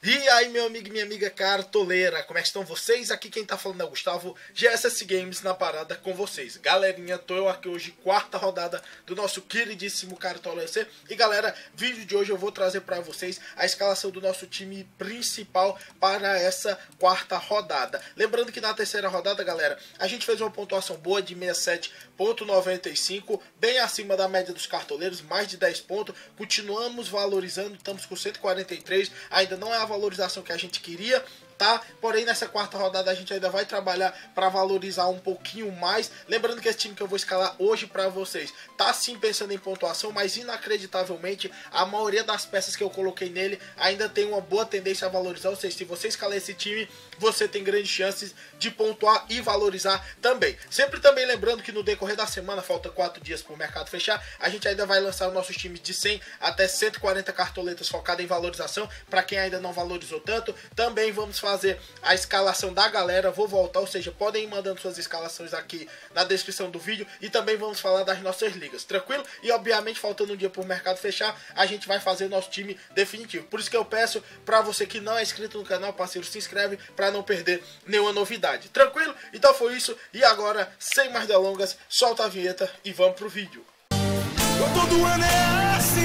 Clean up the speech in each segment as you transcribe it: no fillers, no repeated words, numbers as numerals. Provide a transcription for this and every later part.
E aí, meu amigo e minha amiga cartoleira, como é que estão vocês? Aqui quem tá falando é o Gustavo, GSS Games na parada com vocês. Galerinha, tô eu aqui hoje, quarta rodada do nosso queridíssimo Cartola EC. E galera, vídeo de hoje eu vou trazer pra vocês a escalação do nosso time principal para essa quarta rodada. Lembrando que na terceira rodada, galera, a gente fez uma pontuação boa de 67,95, bem acima da média dos cartoleiros, mais de 10 pontos. Continuamos valorizando, estamos com 143, ainda não é a valorização que a gente queria, tá? Porém, nessa quarta rodada a gente ainda vai trabalhar para valorizar um pouquinho mais. Lembrando que esse time que eu vou escalar hoje para vocês tá sim pensando em pontuação, mas inacreditavelmente a maioria das peças que eu coloquei nele ainda tem uma boa tendência a valorizar. Ou seja, se você escalar esse time, você tem grandes chances de pontuar e valorizar também. Sempre também lembrando que no decorrer da semana, falta 4 dias para o mercado fechar, a gente ainda vai lançar os nossos times de 100 até 140 cartoletas focadas em valorização, para quem ainda não valorizou tanto. Também vamos fazer a escalação da galera, vou voltar, ou seja, podem ir mandando suas escalações aqui na descrição do vídeo, e também vamos falar das nossas ligas, tranquilo? E obviamente, faltando um dia para o mercado fechar, a gente vai fazer o nosso time definitivo. Por isso que eu peço para você que não é inscrito no canal, parceiro, se inscreve para não perder nenhuma novidade, tranquilo? Então foi isso, e agora, sem mais delongas, solta a vinheta e vamos pro vídeo. Todo ano é assim.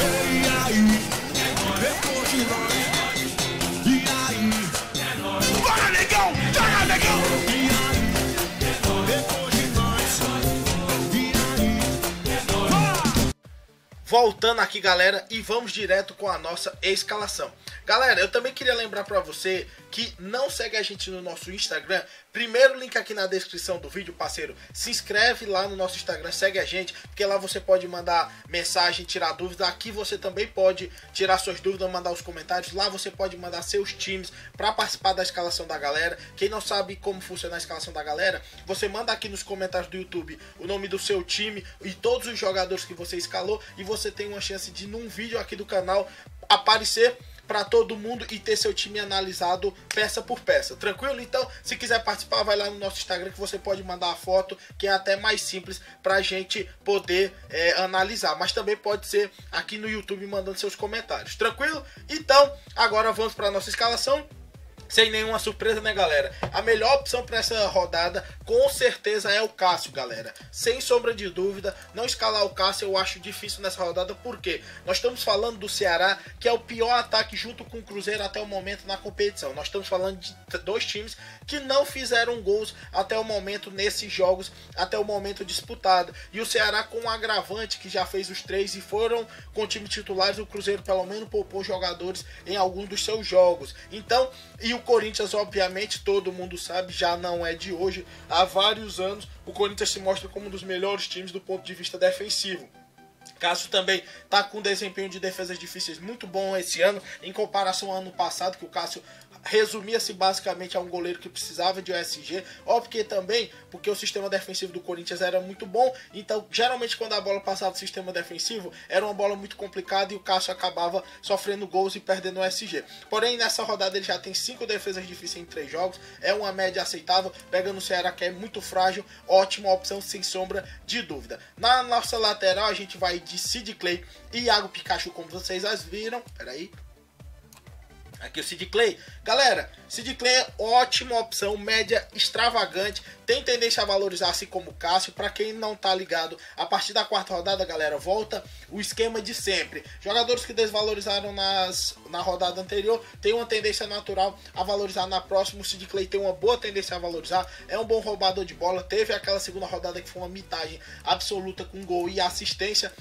E aí? Depois de nós. E aí? Bora, negão! Joga, negão! E aí? Depois de nós. E aí? Voltando aqui, galera, e vamos direto com a nossa escalação. Galera, eu também queria lembrar pra você que não segue a gente no nosso Instagram. Primeiro link aqui na descrição do vídeo, parceiro. Se inscreve lá no nosso Instagram, segue a gente, porque lá você pode mandar mensagem, tirar dúvida. Aqui você também pode tirar suas dúvidas, mandar os comentários. Lá você pode mandar seus times para participar da escalação da galera. Quem não sabe como funciona a escalação da galera, você manda aqui nos comentários do YouTube o nome do seu time e todos os jogadores que você escalou, e você tem uma chance de, num vídeo aqui do canal, aparecer para todo mundo e ter seu time analisado peça por peça, tranquilo? Então, se quiser participar, vai lá no nosso Instagram que você pode mandar a foto, que é até mais simples pra gente poder analisar, mas também pode ser aqui no YouTube mandando seus comentários, tranquilo? Então, agora vamos para nossa escalação. Sem nenhuma surpresa, né, galera? A melhor opção para essa rodada, com certeza, é o Cássio, galera. Sem sombra de dúvida, não escalar o Cássio eu acho difícil nessa rodada, porque nós estamos falando do Ceará, que é o pior ataque junto com o Cruzeiro até o momento na competição. Nós estamos falando de dois times que não fizeram gols até o momento nesses jogos, até o momento disputado. E o Ceará com um agravante que já fez os 3 e foram com time titulares. O Cruzeiro pelo menos poupou jogadores em alguns dos seus jogos. Então, e o Corinthians, obviamente, todo mundo sabe, já não é de hoje, há vários anos o Corinthians se mostra como um dos melhores times do ponto de vista defensivo. Cássio também está com um desempenho de defesas difíceis muito bom esse ano, em comparação ao ano passado, que o Cássio resumia-se basicamente a um goleiro que precisava de OSG, porque o sistema defensivo do Corinthians era muito bom. Então, geralmente, quando a bola passava do sistema defensivo, era uma bola muito complicada e o Cássio acabava sofrendo gols e perdendo o OSG. Porém, nessa rodada ele já tem 5 defesas difíceis em 3 jogos, é uma média aceitável, pegando o Ceará, que é muito frágil, ótima opção, sem sombra de dúvida. Na nossa lateral, a gente vai de Sid Clay e Iago Pikachu, como vocês as viram. Peraí. Aqui o Sid Clay. Galera, Sid Clay é ótima opção, média extravagante, tem tendência a valorizar assim como o Cássio. Para quem não tá ligado, a partir da quarta rodada, galera, volta o esquema de sempre. Jogadores que desvalorizaram na rodada anterior tem uma tendência natural a valorizar na próxima. O Sid Clay tem uma boa tendência a valorizar, é um bom roubador de bola, teve aquela segunda rodada que foi uma mitagem absoluta com gol e assistência.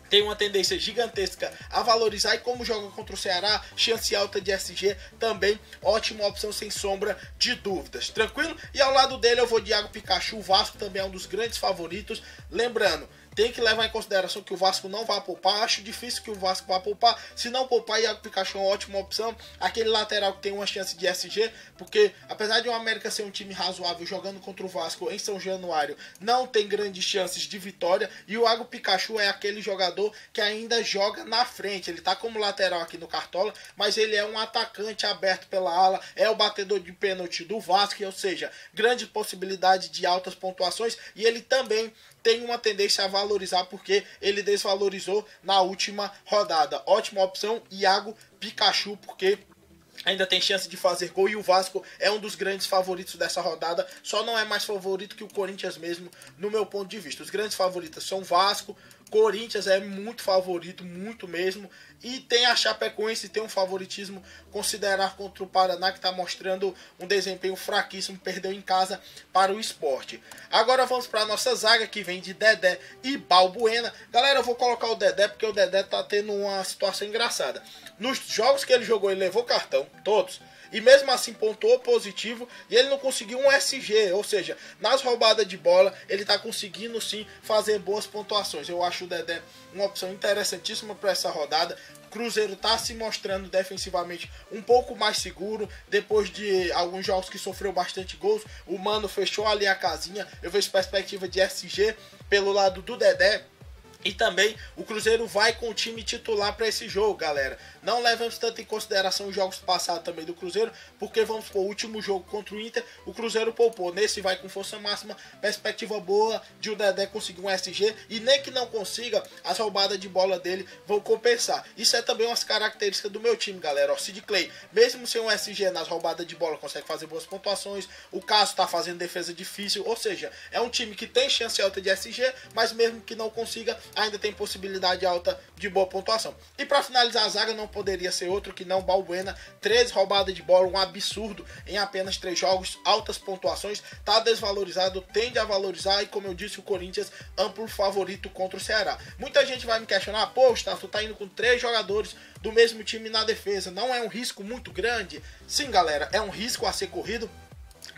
Tem uma tendência gigantesca a valorizar, e como joga contra o Ceará, chance alta de SG, também ótima opção sem sombra de dúvidas, tranquilo? E ao lado dele eu vou de Iago Pikachu. O Vasco também é um dos grandes favoritos, lembrando, tem que levar em consideração que o Vasco não vai poupar. Acho difícil que o Vasco vá poupar. Se não poupar, Iago Pikachu é uma ótima opção. Aquele lateral que tem uma chance de SG, porque apesar de o América ser um time razoável jogando contra o Vasco em São Januário, não tem grandes chances de vitória. E o Iago Pikachu é aquele jogador que ainda joga na frente. Ele tá como lateral aqui no Cartola, mas ele é um atacante aberto pela ala, é o batedor de pênalti do Vasco, ou seja, grande possibilidade de altas pontuações. E ele também tem uma tendência a valorizar porque ele desvalorizou na última rodada. Ótima opção, Iago Pikachu, porque ainda tem chance de fazer gol e o Vasco é um dos grandes favoritos dessa rodada. Só não é mais favorito que o Corinthians mesmo, no meu ponto de vista. Os grandes favoritos são Vasco, Corinthians é muito favorito, muito mesmo. E tem a Chapecoense, tem um favoritismo considerável contra o Paraná, que está mostrando um desempenho fraquíssimo, perdeu em casa para o Sport. Agora vamos para a nossa zaga, que vem de Dedé e Balbuena. Galera, eu vou colocar o Dedé, porque o Dedé está tendo uma situação engraçada. Nos jogos que ele jogou, ele levou cartão, todos. E mesmo assim pontuou positivo e ele não conseguiu um SG, ou seja, nas roubadas de bola ele está conseguindo sim fazer boas pontuações. Eu acho o Dedé uma opção interessantíssima para essa rodada. Cruzeiro está se mostrando defensivamente um pouco mais seguro, depois de alguns jogos que sofreu bastante gols. O Mano fechou ali a casinha, eu vejo perspectiva de SG pelo lado do Dedé. E também o Cruzeiro vai com o time titular para esse jogo, galera. Não levamos tanto em consideração os jogos passados também do Cruzeiro, porque vamos para o último jogo contra o Inter, o Cruzeiro poupou. Nesse vai com força máxima, perspectiva boa de o Dedé conseguir um SG, e nem que não consiga, as roubadas de bola dele vão compensar. Isso é também umas características do meu time, galera. Ó, Sid Clay, mesmo sem um SG nas roubadas de bola, consegue fazer boas pontuações. O Cássio está fazendo defesa difícil, ou seja, é um time que tem chance alta de SG, mas mesmo que não consiga, ainda tem possibilidade alta de boa pontuação. E para finalizar a zaga, não poderia ser outro que não Balbuena. 13 roubadas de bola, um absurdo em apenas 3 jogos, altas pontuações, tá desvalorizado, tende a valorizar, e como eu disse, o Corinthians amplo favorito contra o Ceará. Muita gente vai me questionar, poxa, tu tá indo com 3 jogadores do mesmo time na defesa, não é um risco muito grande? Sim, galera, é um risco a ser corrido,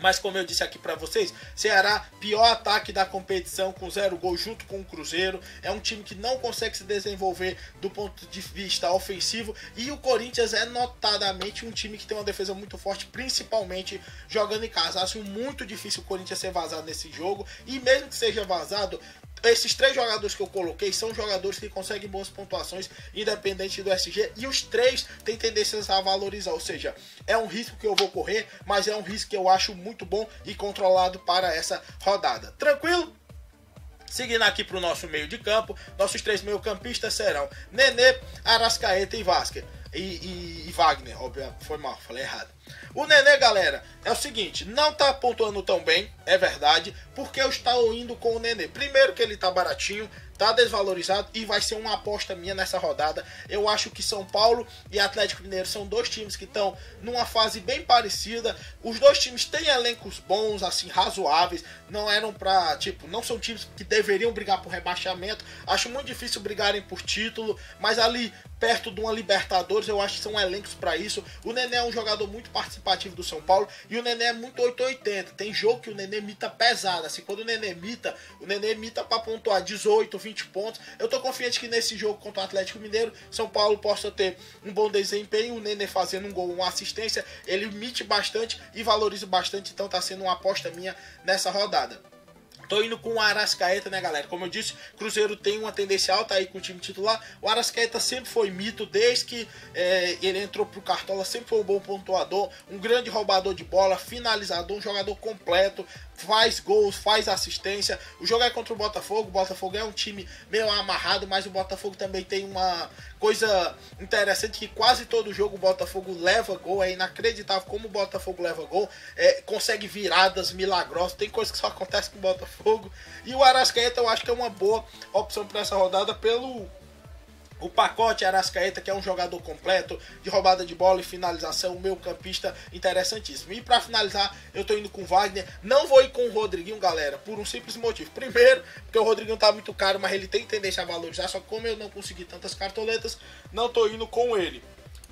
mas como eu disse aqui para vocês, Ceará, pior ataque da competição, com 0 gols junto com o Cruzeiro. É um time que não consegue se desenvolver do ponto de vista ofensivo. E o Corinthians é notadamente um time que tem uma defesa muito forte, principalmente jogando em casa. Acho muito difícil o Corinthians ser vazado nesse jogo. E mesmo que seja vazado, esses 3 jogadores que eu coloquei são jogadores que conseguem boas pontuações, independente do SG, e os 3 têm tendências a valorizar, ou seja, é um risco que eu vou correr, mas é um risco que eu acho muito bom e controlado para essa rodada. Tranquilo? Seguindo aqui para o nosso meio de campo, nossos 3 meio-campistas serão Nenê, Arrascaeta e Vasquez. E Wagner, óbvio, foi mal, falei errado. O Nenê, galera, é o seguinte, não tá pontuando tão bem, é verdade, porque eu estou indo com o Nenê. Primeiro que ele tá baratinho, tá desvalorizado e vai ser uma aposta minha nessa rodada. Eu acho que São Paulo e Atlético Mineiro são 2 times que estão numa fase bem parecida. Os 2 times têm elencos bons, assim, razoáveis. Não eram pra, tipo, não são times que deveriam brigar por rebaixamento. Acho muito difícil brigarem por título, mas ali perto de uma Libertadores, eu acho que são elencos para isso. O Nenê é um jogador muito participativo do São Paulo e o Nenê é muito 880. Tem jogo que o Nenê mita pesado, assim, quando o Nenê mita para pontuar 18, 20 pontos. Eu tô confiante que nesse jogo contra o Atlético Mineiro, São Paulo possa ter um bom desempenho, o Nenê fazendo um gol, uma assistência, ele mite bastante e valoriza bastante, então tá sendo uma aposta minha nessa rodada. Tô indo com o Arrascaeta, né, galera? Como eu disse, Cruzeiro tem uma tendência alta aí com o time titular. O Arrascaeta sempre foi mito, desde que ele entrou pro Cartola, sempre foi um bom pontuador, um grande roubador de bola, finalizador, um jogador completo, faz gols, faz assistência. O jogo é contra o Botafogo é um time meio amarrado, mas o Botafogo também tem uma coisa interessante, que quase todo jogo o Botafogo leva gol. É inacreditável como o Botafogo leva gol, consegue viradas milagrosas, tem coisa que só acontece com o Botafogo. E o Arrascaeta eu acho que é uma boa opção para essa rodada pelo o pacote Arrascaeta, que é um jogador completo de roubada de bola e finalização, o meu campista interessantíssimo. E para finalizar, eu tô indo com o Wagner. Não vou ir com o Rodriguinho, galera, por um simples motivo. Primeiro, porque o Rodriguinho tá muito caro, mas ele tem tendência a valorizar. Só que como eu não consegui tantas cartoletas, não tô indo com ele.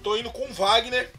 Tô indo com o Wagner,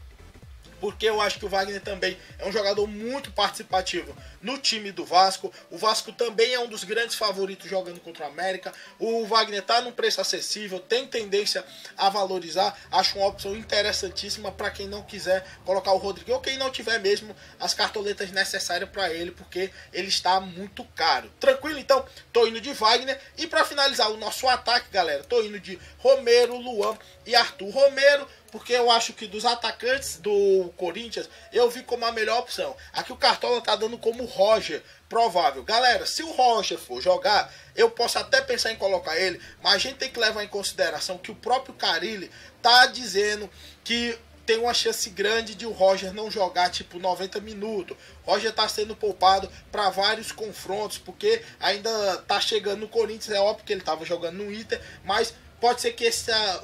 porque eu acho que o Wagner também é um jogador muito participativo no time do Vasco. O Vasco também é um dos grandes favoritos jogando contra o América. O Wagner tá num preço acessível, tem tendência a valorizar. Acho uma opção interessantíssima para quem não quiser colocar o Rodrigo, ou quem não tiver mesmo as cartoletas necessárias para ele, porque ele está muito caro. Tranquilo? Então, tô indo de Wagner. E para finalizar o nosso ataque, galera, tô indo de Romero, Luan e Arthur. Romero, porque eu acho que dos atacantes do Corinthians, eu vi como a melhor opção. Aqui o Cartola tá dando como Roger, provável. Galera, se o Roger for jogar, eu posso até pensar em colocar ele, mas a gente tem que levar em consideração que o próprio Carille tá dizendo que tem uma chance grande de o Roger não jogar tipo 90 minutos. Roger tá sendo poupado para vários confrontos, porque ainda tá chegando no Corinthians. É óbvio que ele tava jogando no Inter, mas pode ser que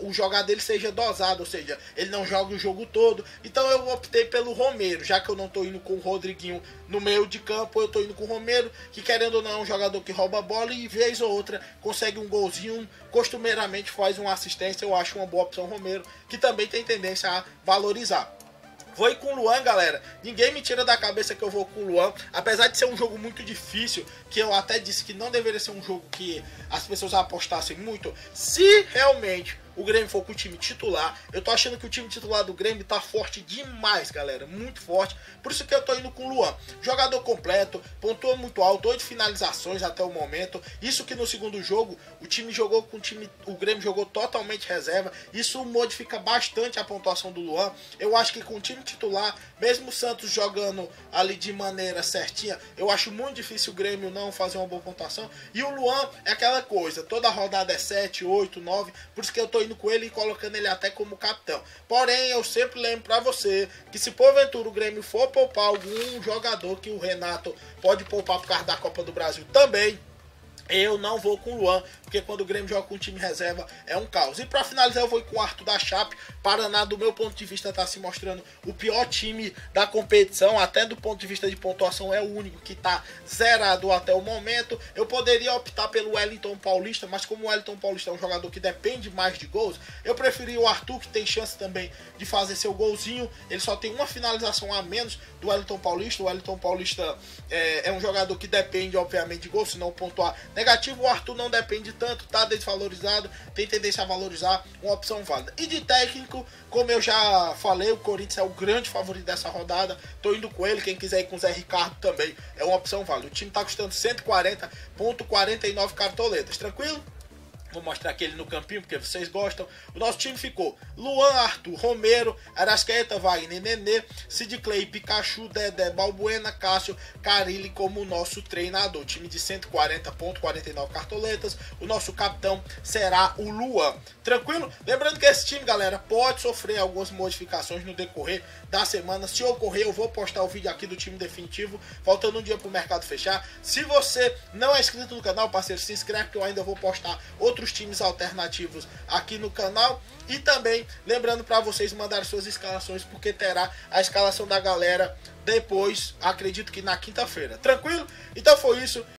o jogar dele seja dosado, ou seja, ele não joga o jogo todo. Então eu optei pelo Romero, já que eu não tô indo com o Rodriguinho no meio de campo, eu tô indo com o Romero, que querendo ou não é um jogador que rouba a bola e vez ou outra consegue um golzinho, costumeiramente faz uma assistência. Eu acho uma boa opção Romero, que também tem tendência a valorizar. Vou ir com o Luan, galera. Ninguém me tira da cabeça que eu vou com o Luan. Apesar de ser um jogo muito difícil, que eu até disse que não deveria ser um jogo que as pessoas apostassem muito. Se realmente o Grêmio for com o time titular, eu tô achando que o time titular do Grêmio tá forte demais, galera. Muito forte. Por isso que eu tô indo com o Luan. Jogador completo, pontua muito alto, 8 finalizações até o momento. Isso que no segundo jogo o time jogou com o Grêmio jogou totalmente reserva. Isso modifica bastante a pontuação do Luan. Eu acho que com o time titular, mesmo o Santos jogando ali de maneira certinha, eu acho muito difícil o Grêmio não fazer uma boa pontuação. E o Luan é aquela coisa, toda rodada é 7, 8, 9, por isso que eu tô indo com ele e colocando ele até como capitão. Porém, eu sempre lembro pra você que se porventura o Grêmio for poupar algum jogador, que o Renato pode poupar por causa da Copa do Brasil também, eu não vou com o Luan, porque quando o Grêmio joga com o time reserva é um caos. E para finalizar eu vou com o Arthur da Chape. Paraná, do meu ponto de vista, está se mostrando o pior time da competição. Até do ponto de vista de pontuação é o único que está zerado até o momento. Eu poderia optar pelo Wellington Paulista, mas como o Wellington Paulista é um jogador que depende mais de gols, eu preferi o Arthur, que tem chance também de fazer seu golzinho. Ele só tem uma finalização a menos do Wellington Paulista. O Wellington Paulista é um jogador que depende, obviamente, de gols, se não pontuar negativo. O Arthur não depende tanto, tá desvalorizado, tem tendência a valorizar, uma opção válida. E de técnico, como eu já falei, o Corinthians é o grande favorito dessa rodada, tô indo com ele. Quem quiser ir com o Zé Ricardo também é uma opção válida. O time tá custando 140,49 cartoletas, tranquilo? Vou mostrar aqui ele no campinho, porque vocês gostam. O nosso time ficou Luan, Arthur, Romero, Arrascaeta, Wagner, Nenê, Sid Clay, Pikachu, Dedé, Balbuena, Cássio, Carille como nosso treinador. Time de 140,49 cartoletas. O nosso capitão será o Luan. Tranquilo? Lembrando que esse time, galera, pode sofrer algumas modificações no decorrer da semana. Se ocorrer, eu vou postar o vídeo aqui do time definitivo, faltando um dia para o mercado fechar. Se você não é inscrito no canal, parceiro, se inscreve que eu ainda vou postar outros times alternativos aqui no canal. E também lembrando para vocês mandarem suas escalações, porque terá a escalação da galera depois, acredito que na quinta-feira. Tranquilo? Então foi isso.